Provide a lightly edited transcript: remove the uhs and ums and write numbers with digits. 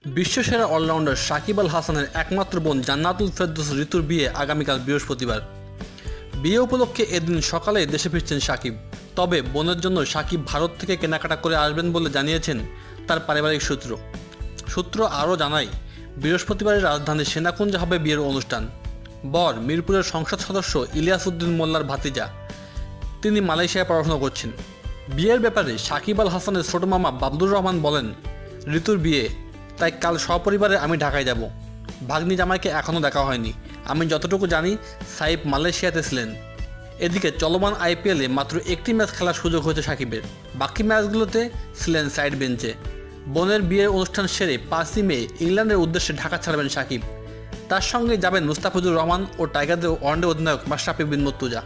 বিশ্বসেরা allrounder Shakib Al হাসানের একমাত্র বোন জান্নাতুল ফেরদৌস ঋতুর বিয়ে আগামীকাল বৃহস্পতিবার। বিয়ে উপলক্ষে এদিন সকালে দেশে ফিরছেন সাকিব। তবে বোনের জন্য সাকিব ভারত থেকে কেনাকাটা করে আসবেন বলে জানিয়েছেন তার পারিবারিক সূত্র আরও জানায়, বৃহস্পতিবারের রাজধানীর সেনাকুঞ্জে হবে বিয়ের অনুষ্ঠান। বর মিরপুরের সংসদ সদস্য ইলিয়াস উদ্দিন মোল্লার ভাতিজা, তিনি মালয়েশিয়ায় পড়াশোনা করছেন। বিয়ের ব্যাপারে সাকিব আল হাসানের ছোট মামা বাবলুর রহমান বলেন, ঋতুর বিয়ে, তাই কাল সপরিবারে আমি ঢাকায় যাব। ভাগ্নি জামাইকে এখনও দেখা হয়নি। আমি যতটুকু জানি সাইফ মালয়েশিয়াতে ছিলেন। এদিকে চলমান আইপিএলে মাত্র একটি ম্যাচ খেলার সুযোগ হয়েছে সাকিবের, বাকি ম্যাচগুলোতে ছিলেন সাইড বেঞ্চে। বোনের বিয়ের অনুষ্ঠান সেরে 5ই মে ইংল্যান্ডের উদ্দেশ্যে ঢাকা ছাড়বেন সাকিব। তার সঙ্গে যাবেন মুস্তাফিজুর রহমান ও টাইগারদের ওয়ানডে অধিনায়ক মাশরাফি বিন মুর্তজা।